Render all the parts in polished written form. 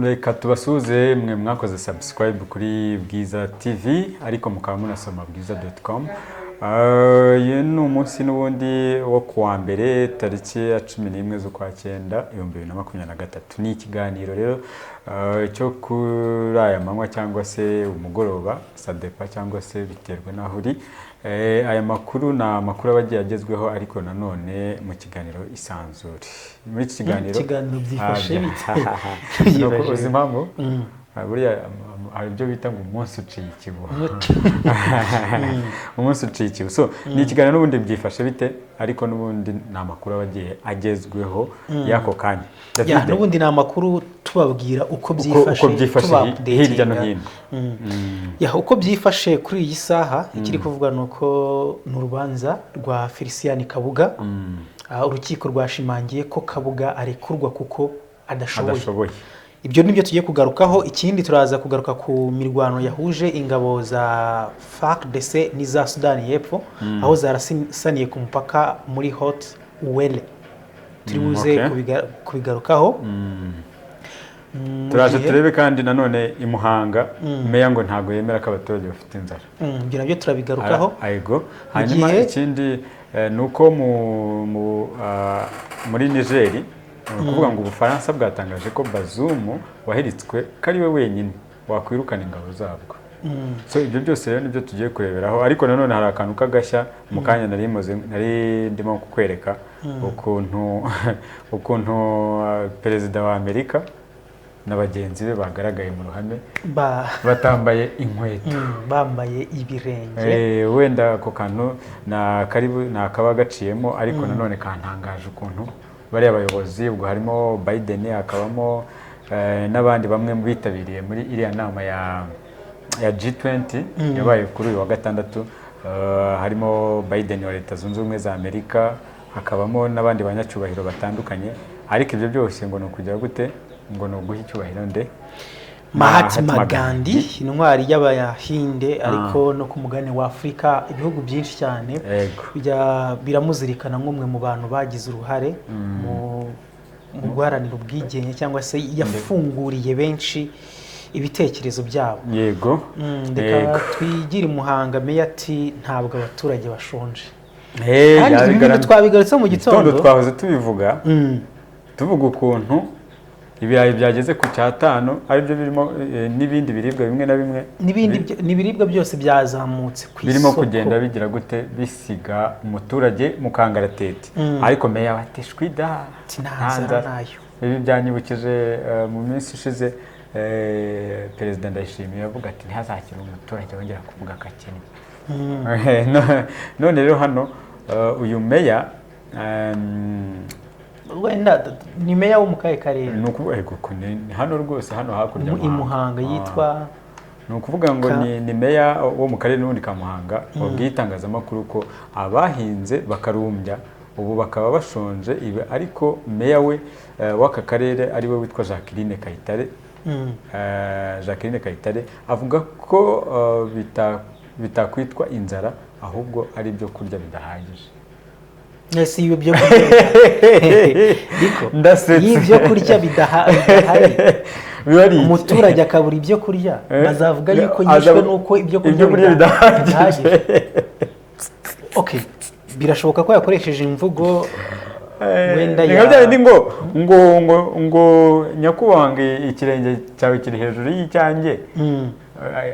Reka tubasuze mwe mwakoze subscribe kuri Bwiza TV ariko mukaba munasoma bwiza.com. Ye ni umunsi n'ubundi wo kuwa mbere tariki ya 11 z'ukwa 9 2023. Ni ikiganiro rero cyo kuri aya manywa cyangwa se umugoroba sadepa cyangwa se biterwa naho uri. Aya makuru na makuru abagiye agezweho ariko nanone mu kiganiro isanzure. Muri iki kiganiro byifashe bite uzimpamvu buriya hari ibyo bita ngo umunsi uciye ikibu. Umunsi uciye ikibu. So ni ikiganiro n'ubundi byifashe bite ariko n'ubundi na makuru abagiye agezweho yako kanya. Ya n'ubundi na makuru tubabwira uko byifashe hirya no hino. Ya uko byifashe kuri iyi saha ikiri kuvuga nuko n'urubanza rwa Felician Kabuga. Urukiko rwashimangiye ko Kabuga arekurwa kuko adashoboye. Ibyo nibyo tugiye kugarukaho. Ikindi turaza kugaruka ku mirwano yahuje ingabo za FARDC n'iza Sudani y'Epfo aho zarasaniye ku mupaka muri Hot Uwele. Turibuze kubigarukaho. Turaje turebe kandi nanone imuhanga meya ngo ntago yemera ko abaturage bafite inzara. Ibyo nabyo turabigarukaho. Ayego. Hanyuma ikindi nuko muri Niger kuvuga ngo Ubufaransa bwatangaje ko Bazoum wahiritswe kari we wenyine wakwirukana ingabo zabwo. So ibyo byose rero nibyo tugiye kureberaho ariko nanone hari akantu kagashya mu kanya nari ndimo kukwereka ukuntu perezida wa Amerika n'abagenzi be bagaragaye mu ruhame batambaye inkweto bambaye ibirenge. Wenda ko kantu na kaba gaciyemo ariko nanone kantangaje ukuntu bari abayobozi ubwo harimo Biden akabamo n'abandi bamwe bitabiriye muri iriya nama ya G20 yabaye kuri uyu wa gatandatu. Harimo Biden wa Leta Zunze Ubumwe za Amerika hakabamo n'abandi banyacyubahiro batandukanye ariko ibyo byose ngo nukugira gute ngo no guha icyubahiro nde Mahatma Gandhi intwari y'Abahinde ariko no ku mugani wa Afrika ibihugu byinshi cyane biramuzirikana nk'umwe mu bantu bagize uruhare mu guharanira ubwigenge cyangwa se yafunguriye benshi ibitekerezo byabo. Yego. Ndeka twigire Muhanga meya ati ntabwo abaturage bashonje. Twabigarutse mu gitondo twahoze tubivuga tuvuga ukuntu ibirayi byageze ku cyatano ari byo birimo n'ibindi biribwa bimwe na bimwe n'ibiribwa byose byazamutse ku isoko birimo kugenda bigira gute bisiga umuturage mu kangaratete ariko meya batishwida nayo. Ibi byanyibukije mu minsi ishize perezida Ndayishimiye avuga ati ntihazakire umuturage wongera kuvuga akakene. None rero hano uyu meya wenda ni meya wo mu kahe karere hano rwose hano hakurya Muhanga yitwa nukuvuga ngo ni meya wo mu karere n'undi ka Muhanga wabwitangazamakuru ko abahinze bakarumbya ubu bakaba bashonje ariko meya we w'aka karere ari we witwa Jacqueline Kayitare avuga ko bitakwitwa inzara ahubwo ari ibyo kurya bidahagije. Nese ibyo kurya bidahari umuturage akabura ibyo kurya bazavuga yuko yishwe nuko ibyo kurya bidahagije. Okay, birashoboka ko yakoresheje imvugo wenda ngo nyakubahwa ikirenge cyawe kiri hejuru y'icyanjye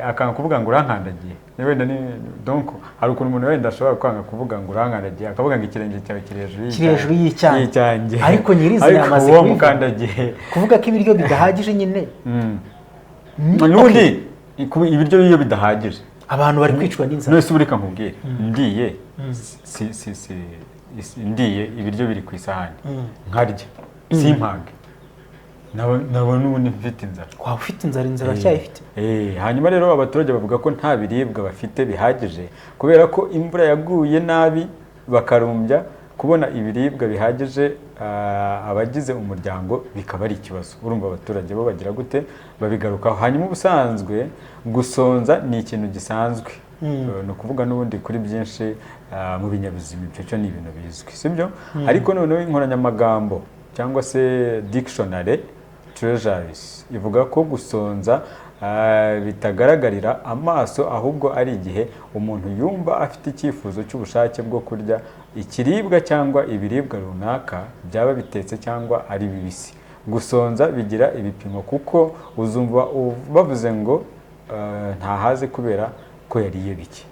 akanga kuvuga ngo urankandagiye. Wenda ni donc hari ukuntu umuntu wenda ashobora kwanga kuvuga ngo urankandagiye akavuga ngo ikirenge cyawe kiri hejuru y'icyanjye ariko nyirizina yamaze kubivuga kuvuga ko ibiryo bidahagije nyine. N'ubundi ibiryo iyo bidahagije abantu bari kwicwa n'inzara. None se ureka nkubwire ndiye ibiryo biri ku isahani nkarya simpage nabona n'ubundi mfite inzara. Waba ufite inzara cyayifite. Hanyuma rero abaturage bavuga ko nta biribwa bafite bihagije kubera ko imvura yaguye nabi bakarumbya kubona ibiribwa bihagije abagize umuryango bikaba ari ikibazo. Urumva abaturage bo bagira gute babigarukaho. Hanyuma ubusanzwe gusonza ni ikintu gisanzwe no kuvuga n'ubundi kuri byinshi mu binyabuzima cyo ni ibintu bizwi sibyo ariko noneho inkoranyamagambo cyangwa se dictionary treasuries ivuga ko gusonza bitagaragarira amaso ahubwo ari igihe umuntu yumva afite icyifuzo cy'ubushake bwo kurya ikiribwa cyangwa ibiribwa runaka byaba bitetse cyangwa ari bibisi. Gusonza bigira ibipimo kuko uzumva bavuze ngo ntahaze kubera ko yariye bike.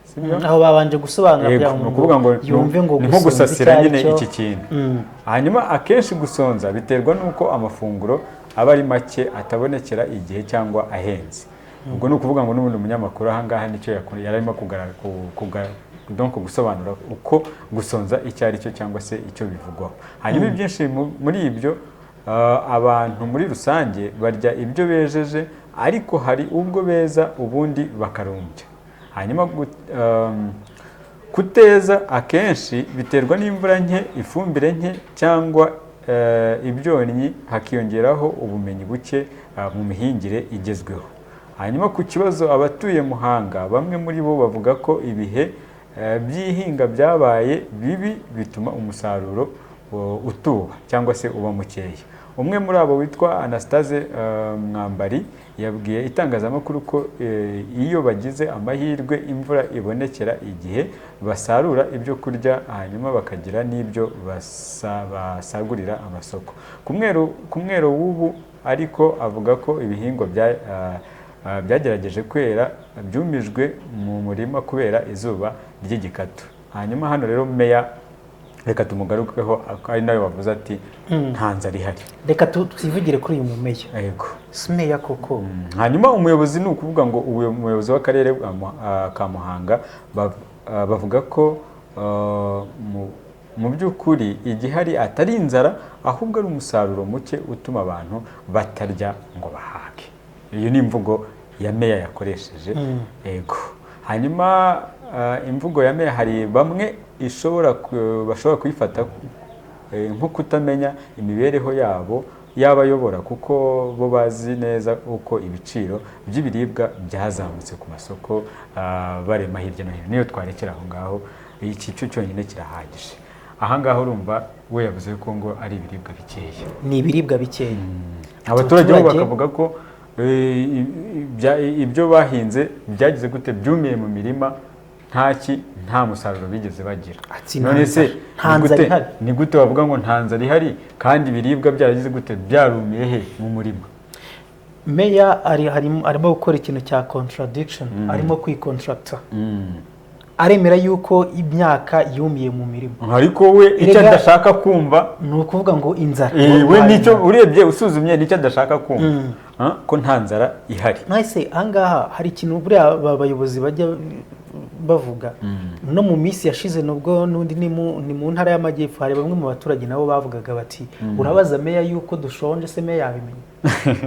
Aho babanje gusobanura kugira ngo yumve ngo ni nko gusasira nyine iki kintu. Hanyuma akenshi gusonza biterwa n'uko amafunguro aba ari make atabonekera igihe cyangwa ahenze. Ubwo ni ukuvuga ngo n'ubundi umunyamakuru ahangaha nicyo yararimo gusobanura uko gusonza icyo ari cyo cyangwa se icyo bivugwaho. Hanyuma ibyinshi muri ibyo abantu muri rusange barya ibyo bejeje, ariko hari ubwo beza ubundi bakarumbya. Hanyuma kuteza akenshi biterwa n'imvura nke, ifumbire nke cyangwa ibyonnyi, hakiyongeraho ubumenyi buke mu mihingire igezweho. Hanyuma ku kibazo abatuye Muhanga, bamwe muri bo bavuga ko ibihe by'ihinga byabaye bibi bituma umusaruro utuba cyangwa se uba mukeya. Umwe muri abo witwa Anastase Mwambari yabwiye itangazamakuru ko iyo bagize amahirwe imvura ibonekera igihe basarura ibyo kurya, hanyuma bakagira n'ibyo basagurira amasoko. Ku mwero w'ubu ariko avuga ko ibihingwa byagerageje kwera byumijwe mu murima kubera izuba ry'igikatu. Hanyuma hano rero meya, reka tumugarukeho, ari nawe wavuze ati nta nzara ihari. Reka twivugire kuri uyu mumeya. Yego, si meya koko. Hanyuma umuyobozi, ni ukuvuga ngo umuyobozi w'akarere ka Muhanga bavuga ko mu by'ukuri igihari atari inzara, ahubwo ari umusaruro muke utuma abantu batarya ngo bahage. Iyo ni imvugo ya meya yakoresheje. Yego. Hanyuma imvugo ya meya hari bamwe bashobora kuyifata nko kutamenya imibereho y'abayobora, kuko bo bazi neza uko ibiciro by'ibiribwa byazamutse ku masoko barema hirya no hino. Niyo twarekera aho ngaho, iki cyo cyonyine kirahagije. Aha ngaho urumva we yavuze ko ngo ari ibiribwa bikeya. Ni ibiribwa bikeya. Abaturage bo bakavuga ko ibyo bahinze byagize gute, byumiye mu mirima, nta musaruro bigeze bagira. None se ni gute bavuga ngo nta nzara ihari kandi ibiribwa byaragize gute, byarumiye he mu murima? Meya arimo gukora ikintu cya contradiction, arimo kwicontracta. Aremera yuko imyaka yumiye mu mirima, ariko we icyo adashaka kumva ni ukuvuga ngo inzara. We nicyo urebye usuzumye nicyo adashaka kumva, ko nta nzara ihari. Nahise ahangaha hari ikintu buriya abayobozi bajya bavuga. No mu minsi yashize, nubwo n'undi ni mu ntara y'Amajyepfo, hari bamwe mu baturage nabo bavugaga bati urabaza meya yuko dushonje, se meya yabimenya?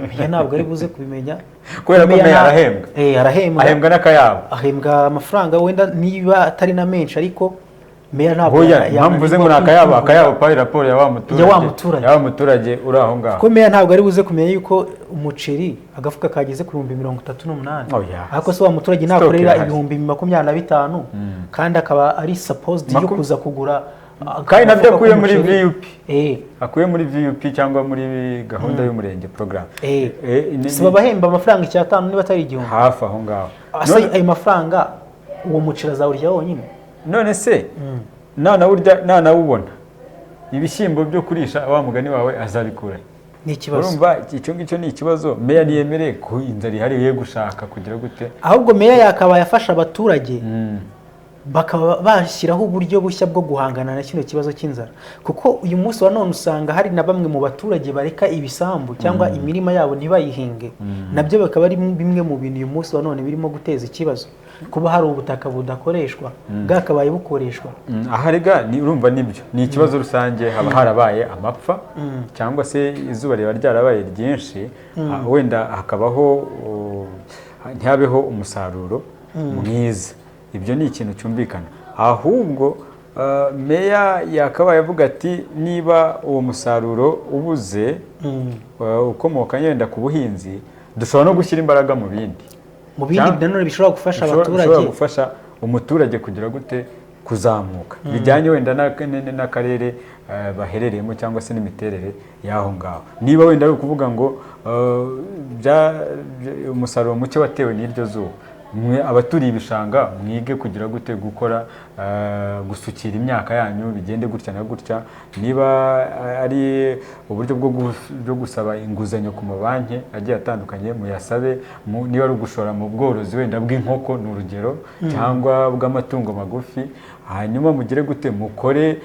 Meya ntabwo ari buze kubimenya, kubera ko meya arahembwa, ahembwa n'akayabo, ahembwa amafaranga wenda niba atari na menshi, ariko meya ntabwo yamvuze ngo akayabo pari raporo ya wa muturage uri aho ngaho. Ko meya ntabwo ari buze kumenya yuko umuceri agafuka kageze ku 38,000, ariko se wa muturage nakorera 25,000 kandi akaba ari supposed yo kuza kugura, kandi nabyo akuye muri VUP, akuye muri VUP cyangwa muri gahunda y'umurenge program. Si babahemba amafaranga 5,000 niba atari 1,000 hafi aho ngaho. Ayo mafaranga uwo muceri azawurya wonyine. None se nanawubona ibishyimbo byo kurisha wa mugani wawe azabikura? Ni ikibazo. Urumva icyo ngicyo ni ikibazo. Meya niyemereye ko inzara ihari ye gushaka kugira gute, ahubwo meya yakaba yafasha abaturage bakaba bashyiraho uburyo bushya bwo guhangana na kino kibazo cy'inzara, kuko uyu munsi wa none usanga hari na bamwe mu baturage bareka ibisambu cyangwa imirima yabo ntibayihinge. Nabyo bakaba ari bimwe mu bintu uyu munsi wa none birimo guteza ikibazo, kuba hari ubutaka budakoreshwa bwakabaye bukoreshwa. Aharega urumva nibyo ni ikibazo rusange. Haba harabaye amapfa cyangwa se izuba riba ryarabaye ryinshi, wenda hakabaho ntihabeho umusaruro mwiza. Ibyo ni ikintu cyumvikana. Ahubwo meya yakabaye avuga ati niba uwo musaruro ubuze ukomoka yenda ku buhinzi, dushobora no gushyira imbaraga mu bindi nanone bishobora gufasha abaturage, bishobora gufasha umuturage kugira gute kuzamuka bijyanye wenda n'akarere baherereyemo cyangwa se n'imiterere y'aho ngaho. Niba wenda ari ukuvuga ngo umusaruro muke watewe n'iryo zuba, abaturiye ibishanga mwige kugira gute gukora gusukira imyaka yanyu bigende gutya na gutya. Niba ari uburyo bwo gusaba inguzanyo ku mabanki agiye atandukanye muyasabe. Niba ari ugushora mu bworozi wenda bw'inkoko ni urugero, cyangwa bw'amatungo magufi, hanyuma mugire gute mukore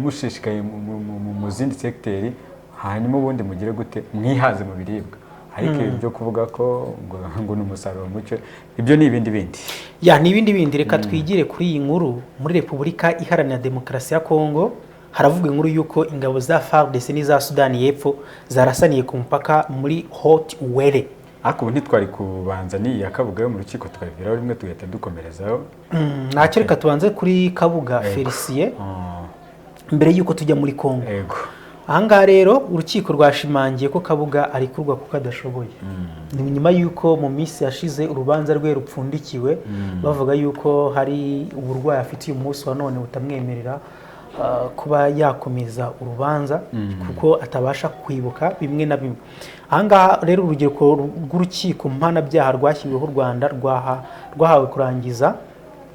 mushishikaye mu zindi segiteri, hanyuma ubundi mugire gute mwihaze mu biribwa. Ariko ibyo kuvuga ko ngo ni umusaruro muke, ibyo ni ibindi bindi. Ni ibindi bindi. Reka twigire kuri iyi nkuru. Muri Repubulika Iharanira Demokarasi ya Kongo haravugwa inkuru y'uko ingabo za FARDC n'iza Sudani y'Epfo zarasaniye ku mupaka muri Hot Uwele. Ariko ubu ntitwari kubanza n'iyi ya Kabuga yo mu rukiko tukabiviraho rimwe tugahita dukomerezaho. Ntacyo, reka tubanze kuri Kabuga Felicien mbere y'uko tujya muri Kongo. Ahangaha rero urukiko rwashimangiye ko Kabuga arikurwa kuko adashoboye. Ni nyuma y'uko mu minsi yashize urubanza rwe rupfundikiwe bavuga y'uko hari uburwayi afite uyu munsi wa none butamwemerera kuba yakomeza urubanza kuko atabasha kwibuka bimwe na bimwe. Ahangaha rero urugero rw'urukiko mpanabyaha rwashyiriweho u Rwanda rwahawe kurangiza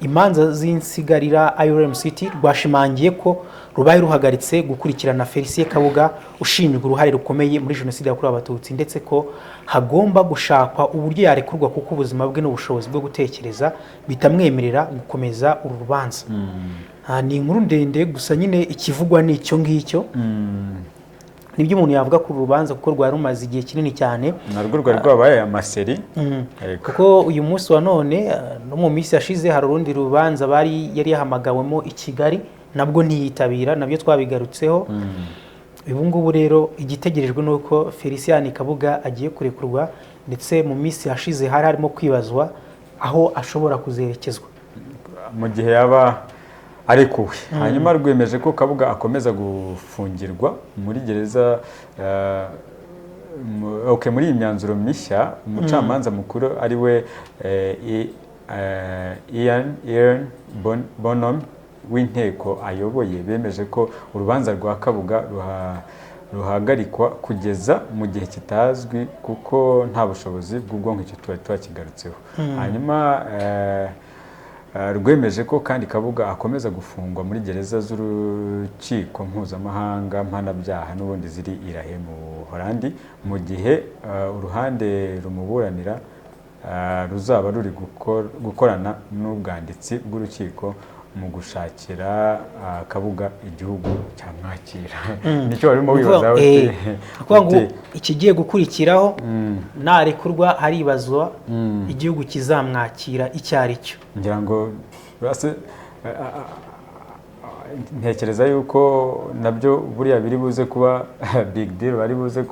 imanza z'insigarira IRMCT rwashimangiye ko rubaye ruhagaritse gukurikirana Felicien Kabuga ushinjwa uruhare rukomeye muri jenoside yakorewe Abatutsi, ndetse ko hagomba gushakwa uburyo yarekurwa kuko ubuzima bwe n'ubushobozi bwo gutekereza bitamwemerera gukomeza uru rubanza. Ni inkuru ndende gusa nyine ikivugwa n'icyo ngicyo. Nibyo umuntu yavuga ku rubanza kuko rwari rumaze igihe kinini cyane. Narwo rwari rwabaye amaseri. Kuko uyu munsi wa none no mu minsi yashize hari urundi rubanza yari yahamagawemo i Kigali, nabwo ntiyitabira, nabyo twabigarutseho. Ubu ngubu rero igitegerejwe ni uko Felicien Kabuga agiye kurekurwa, ndetse mu minsi yashize hari harimo kwibazwa aho ashobora kuzerekezwa mu gihe yaba arekuwe. Hanyuma rwemeje ko Kabuga akomeza gufungirwa muri gereza. Muri iyi myanzuro mishya umucamanza mukuru ari we Ian Bonham w'inteko ayoboye bemeje ko urubanza rwa Kabuga ruhagarikwa kugeza mu gihe kitazwi kuko nta bushobozi bw'ubwonko icyo twari twakigarutseho. Hanyuma rwemeje ko kandi Kabuga akomeza gufungwa muri gereza z'urukiko mpuzamahanga mpanabyaha n'ubundi ziri i La Haye mu Buholandi, mu gihe uruhande rumuburanira ruzaba ruri gukorana n'ubwanditsi bw'urukiko mu gushakira Kabuga igihugu cyamwakira. Nicyo barimo wibaza ngo ikigiye gukurikiraho narekurwa haribazwa igihugu kizamwakira icyo ari cyo. Ngira ngo ntekereza yuko nabyo buriya biri buze kuba big deal, bari buze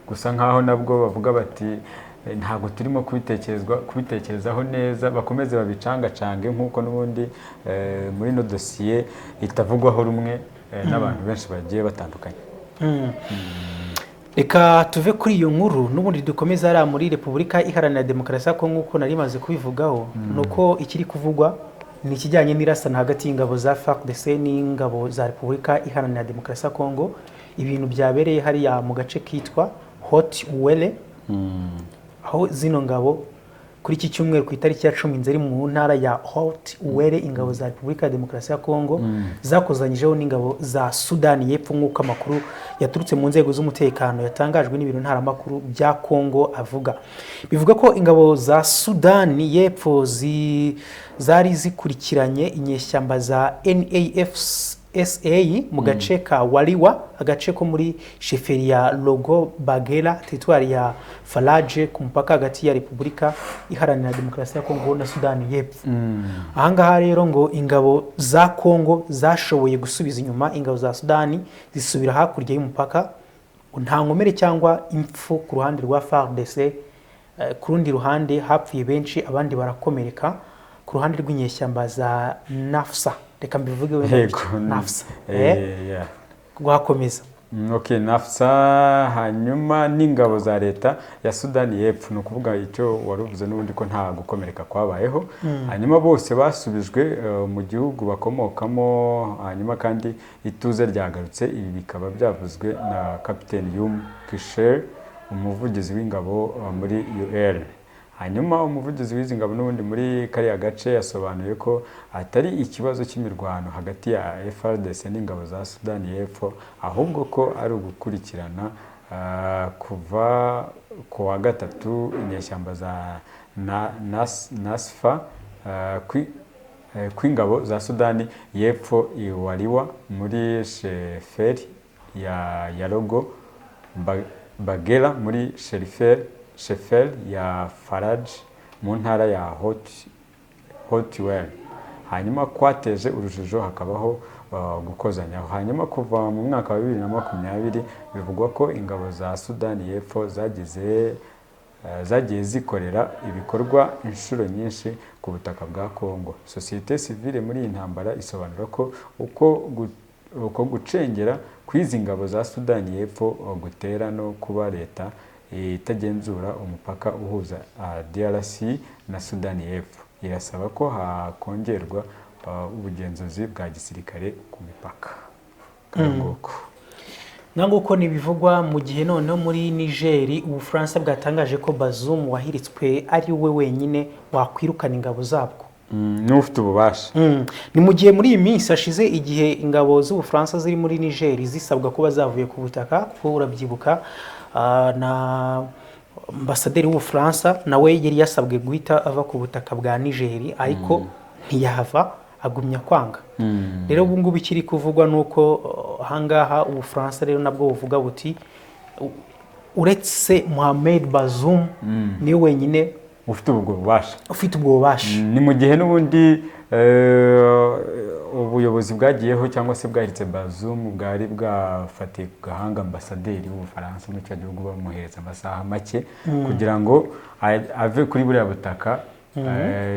gusa nkaho nabwo bavuga bati ntabwo turimo kubitekerezaho neza, bakomeze babicangacange nk'uko n'ubundi muri no dosiye itavugwaho rumwe n'abantu benshi bagiye batandukanye. Reka tuve kuri iyo nkuru n'ubundi dukomeza ari muri Repubulika Iharanira Demokarasi ya Kongo. Nk'uko nari maze kubivugaho, nuko ikiri kuvugwa ni ikijyanye n'irasana hagati y'ingabo za FARDC n'ingabo za Repubulika Iharanira Demokarasi ya Kongo. Ibintu byabereye hariya mu gace kitwa Hot Uwele, aho zino ngabo kuri iki cyumweru ku itariki ya 10 Nzeri mu ntara ya Hot Uwele ingabo za Repubulika ya Demokarasi ya Kongo zakozanyijeho n'ingabo za Sudani y'Epfo, nk'uko amakuru yaturutse mu nzego z'umutekano yatangajwe n'ibiro ntaramakuru bya Kongo avuga. Bivuga ko ingabo za Sudani y'Epfo zari zikurikiranye inyeshyamba za NAFSA mu gace ka Waliwa, agace ko muri sheferi ya Logo Bagera, teritwari ya Falaje, ku mupaka hagati ya Repubulika Iharanira Demokarasi ya Kongo na Sudani y'Epfo. Ahangaha rero ngo ingabo za Kongo zashoboye gusubiza inyuma ingabo za Sudani zisubira hakurya y'umupaka, nta nkomere cyangwa impfu ku ruhande rwa FARDC. Ku rundi ruhande hapfuye benshi, abandi barakomereka ku ruhande rw'inyeshyamba za NAFSA. Reka mbivuge we NAFSA. Rwakomeza. Okay, nafsa hanyuma n'ingabo za leta ya Sudani y'Epfo, ni ukuvuga icyo waruvuze n'ubundi ko nta gukomereka kwabayeho. Hanyuma bose basubijwe mu gihugu bakomokamo, hanyuma kandi ituze ryagarutse. Ibi bikaba byavuzwe na Kapiteni Yum Kisher, umuvugizi w'ingabo muri UL. Hanyuma umuvugizi w'izi ngabo n'ubundi muri kariya gace yasobanuye ko atari ikibazo cy'imirwano hagati ya FARDC n'ingabo za Sudani y'Epfo, ahubwo ko ari ugukurikirana kuva ku wa gatatu inyeshyamba za NASFA kw'ingabo za Sudani y'Epfo iwariwa muri sheferi ya Rogo Bagera muri Shefel ya Faraj mu ntara ya Hotwell. Hanyuma kwateje urujijo hakabaho gukozanyaho. Hanyuma kuva mu mwaka wa 2020 bivugwa ko ingabo za Sudani y'Epfo zagiye zikorera ibikorwa inshuro nyinshi ku butaka bwa Kongo. Societe civile muri iyi ntambara isobanura ko uko gucengera kw'izi ngabo za Sudani y'Epfo gutera no kuba leta itagenzura umupaka uhuza DRC na Sudani y'Epfo. Irasaba ko hakongerwa ubugenzuzi bwa gisirikare ku mipaka. Nguko nibivugwa mu gihe noneho muri Niger Ubufaransa bwatangaje ko Bazoum wahiritswe ari we wenyine wakwirukana ingabo zabwo. N'ufite ububasha. Ni mu gihe muri iyi minsi hashize igihe ingabo z'Ubufaransa ziri muri Niger zisabwa kuba zavuye ku butaka, kuko urabyibuka na ambasaderi w'Ubufaransa nawe yari yasabwe guhita ava ku butaka bwa Niger, ariko ntiyahava, agumya kwanga. Rero ubu ngubu ikiri kuvugwa nuko ahangaha Ubufaransa rero nabwo buvuga buti uretse Mohamed Bazoum ni wenyine ufite ubwo bubasha. Ni mu gihe n'ubundi ubuyobozi bwagiyeho cyangwa se bwahiritse Bazoum bwari bwafatiye ku gahanga ambasaderi w'Ubufaransa muri cyo gihugu bamuhereza amasaha make kugira ngo ave kuri buriya butaka.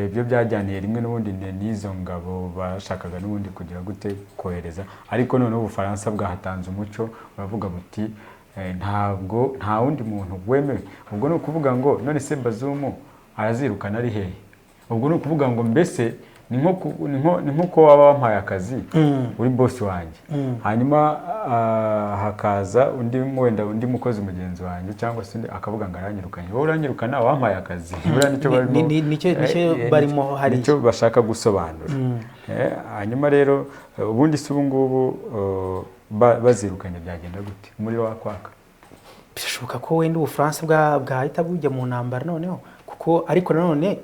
Ibyo byajyaniye rimwe n'ubundi n'izo ngabo bashakaga n'ubundi kugira gute kohereza, ariko none Ubufaransa bwahatanze umuco baravuga buti nta wundi muntu wemewe. Ubwo ni ukuvuga ngo none se Bazoum arazirukana ari hehe? Ubwo ni ukuvuga ngo mbese ni nko waba wampaye akazi uri boss wanjye, hanyuma hakaza undi mukozi mugenzi wanjye cyangwa se akavuga ngo aranyirukanye. Wowe uranyirukana wampaye akazi. Nicyo barimo hari icyo bashaka gusobanura. Hanyuma rero ubundi se ubu ngubu bazirukanye byagenda gute? Muri wakwaka bishoboka ko wenda Ubufaransa bwahita bujya mu ntambara noneho, kuko ariko nanone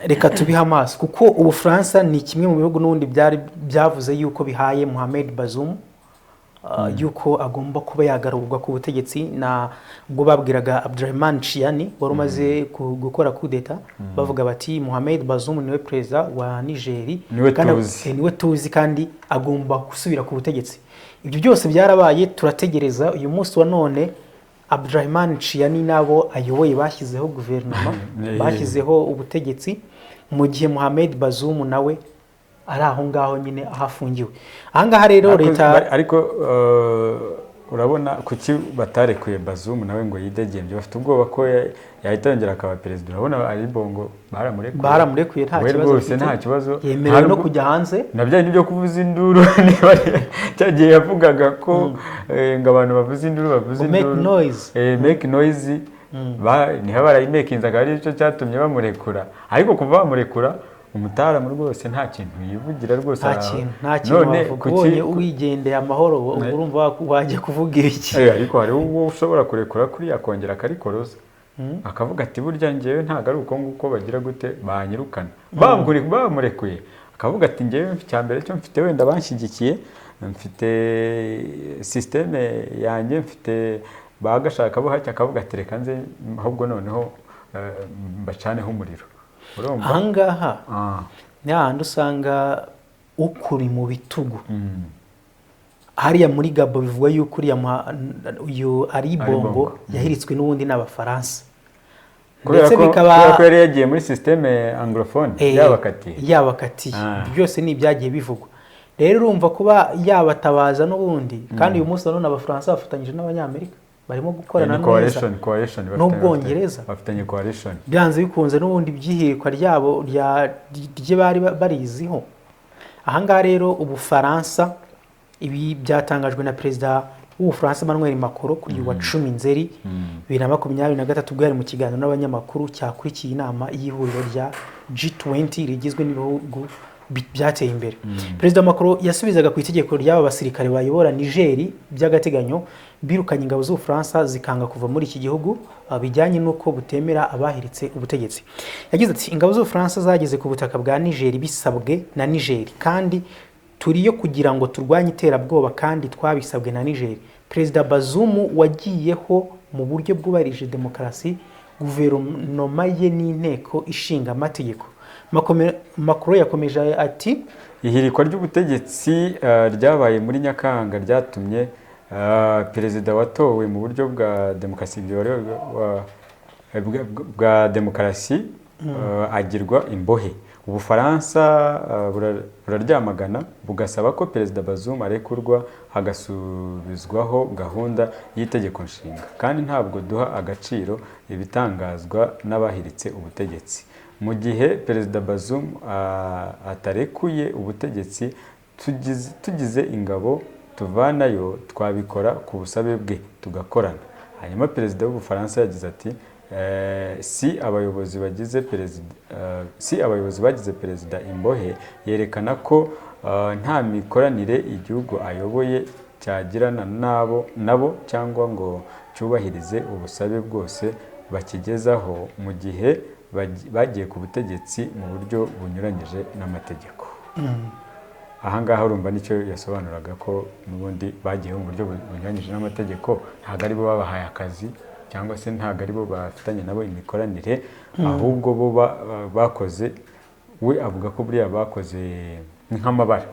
reka tubiha amaso, kuko Ubufaransa ni kimwe mu bihugu n'ubundi byavuze yuko bihaye Mohamed Bazoum yuko agomba kuba yagarurwa ku butegetsi. Na ubwo babwiraga Abdurrahman Chiani wari umaze gukora coup d'etat, bavuga bati Mohamed Bazoum niwe perezida wa Niger, niwe tuzi kandi agomba gusubira ku butegetsi. Ibyo byose byarabaye, turategereza uyu munsi wa none Abdurrahman Chiani nabo ayoboye bashyizeho guverinoma, bashyizeho ubutegetsi, mu gihe Mohamed Bazoum nawe ari aho ngaho nyine ahafungiwe. Ahangaha rero leta ariko urabona kuki batarekuye Bazoum nawe ngo yidegembye? Bafite ubwoba ko yahita yongera akaba perezida. Urabona ari bongo baramurekuye nta kibazo, yemerewe no kujya hanze. Nabyo nibyo kuvuza induru niba cyagiye yavugaga ko ngo abantu bavuza induru make noise niho barayimekinzaga, ari cyo cyatumye bamurekura. Ariko kuva bamurekura umutaramu rwose nta kintu yivugira rwose, nta kintu wavuga. Ubonye uwigendeye amahoro urumva wajya kuvuga iki? Ariko hari uwo ushobora kurekura kuri akongera akarikoroza akavuga ati burya ngewe ntago ari uko nguko bagira gute banyirukana. Bamurekuye akavuga ati ngewe cya mbere cyo mfite wenda banshyigikiye, mfite systeme yanjye, mfite bagashaka bo hacya, akavuga ati reka nze ahubwo noneho bacaneho umuriro. Ahangaha n'ahandi usanga ukuri mu bitugu. Hariya muri Gabo bivugwa yuko uyu ari Bongo yahiritswe n'ubundi n'Abafaransa, ndetse bikaba ko yari yagiye muri systeme anglophone yabakatiye. Byose ni ibyagiye bivugwa. rero urumva kuba yabatabaza n'ubundi kandi uyu munsi none abafaransa bafatanyije n'abanyamerika barimo gukorana neza n'ubwongereza bafitanye coalition byanze bikunze n'ubundi byihirikwa ryabo rye bari bariziho. Ahangaha rero Ubufaransa, ibi byatangajwe na perezida w'Ubufaransa Emmanuel Macron kuri wa 10 Nzeri 2023 ubwo yari mu kiganiro n'abanyamakuru cyakurikiye inama y'ihuriro rya G20 rigizwe n'ibihugu byateye imbere. Perezida Macron yasubizaga ku itegeko ry'aba basirikare bayobora Niger by'agateganyo birukanye ingabo z'Ubufaransa zikanga kuva muri iki gihugu bijyanye nuko butemera abahiritse ubutegetsi. Yagize ati ingabo z'Ubufaransa zageze ku butaka bwa Niger bisabwe na Niger kandi turiyo kugira ngo turwanye iterabwoba kandi twabisabwe na Niger. Perezida Bazoum wagiyeho mu buryo bwubarije demokarasi, guverinoma ye n'inteko ishinga amategeko. Macron yakomeje ati ihirikwa ry'ubutegetsi ryabaye muri Nyakanga ryatumye perezida watowe mu buryo bwa demokarasi bwa demokarasi agirwa imbohe. Ubufaransa buraryamagana bugasaba ko perezida Bazoum arekurwa hagasubizwaho gahunda y'itegeko nshinga kandi ntabwo duha agaciro ibitangazwa n'abahiritse ubutegetsi. Mu gihe perezida Bazoum atarekuye ubutegetsi tugize ingabo tuvanayo twabikora ku busabe bwe tugakorana. Hanyuma perezida w'Ubufaransa yagize ati si abayobozi bagize perezida imbohe yerekana ko nta mikoranire igihugu ayoboye cyagirana nabo cyangwa ngo cyubahirize ubusabe bwose bakigezaho mu gihe bagiye ku butegetsi mu buryo bunyuranyije n'amategeko. Ahangaha urumva nicyo yasobanuraga ko n'ubundi bagiyeho mu buryo bunyuranyije n'amategeko, ntabwo ari bo babahaye akazi cyangwa se ntabwo ari bo bafitanye nabo imikoranire, ahubwo bo bakoze, we avuga ko buriya bakoze nk'amabara.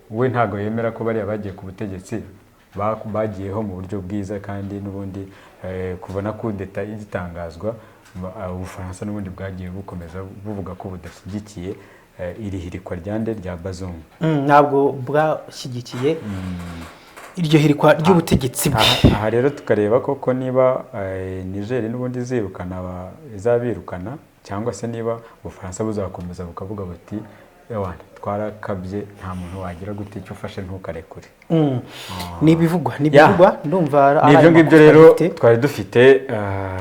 We ntabwo yemera ko bariya bagiye ku butegetsi bagiyeho mu buryo bwiza kandi n'ubundi kubona ko deta igitangazwa Ubufaransa n'ubundi bwagiye bukomeza buvuga ko budashyigikiye iri hirikwa rya Bazoum. Ntabwo bwashyigikiye iryo hirikwa ry'ubutegetsi bwe. Aha rero tukareba koko niba Niger n'ubundi izabirukana cyangwa se niba Ubufaransa buzakomeza bukavuga buti twarakabye nta muntu wagira gute icyo ufashe ntukarekure. Nibivugwa ndumva nibyo ngibyo rero twari dufite,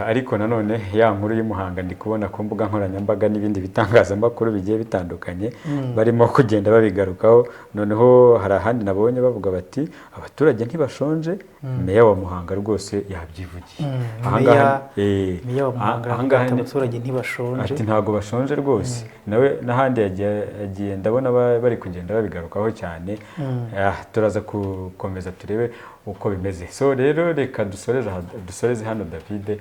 ariko nanone ya nkuru y'umuhanga ndi kubona ku mbuga nkoranyambaga n'ibindi bitangazamakuru bigiye bitandukanye barimo kugenda babigarukaho. Noneho hari ahandi nabonye bavuga bati abaturage ntibashonje, meya wa Muhanga rwose yabyivugiye. Meya wa Muhanga abaturage ntibashonje ati ntago bashonje rwose. Nawe n'ahandi yagiye ndabona bari kugenda babigarukaho cyane. Turaza gukomeza turebe uko bimeze. So rero reka dusoreze hano David,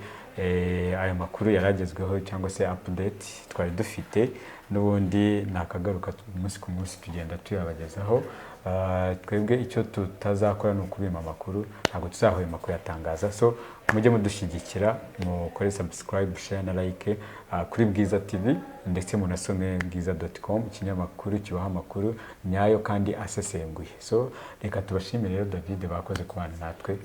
aya makuru yaragezweho cyangwa se update twari dufite, n'ubundi nakagaruka umunsi ku munsi tugenda tuyabagezaho. Twebwe icyo tutazakora ni ukubima amakuru, ntabwo tuzahwema kuyatangaza. So mujye mudushyigikira, mukore subscribe, share na like kuri Bwiza TV, ndetse munasome bwiza.com, ikinyamakuru kibaha amakuru nyayo kandi asesenguye. So reka tubashimire rero David bakoze kubana natwe.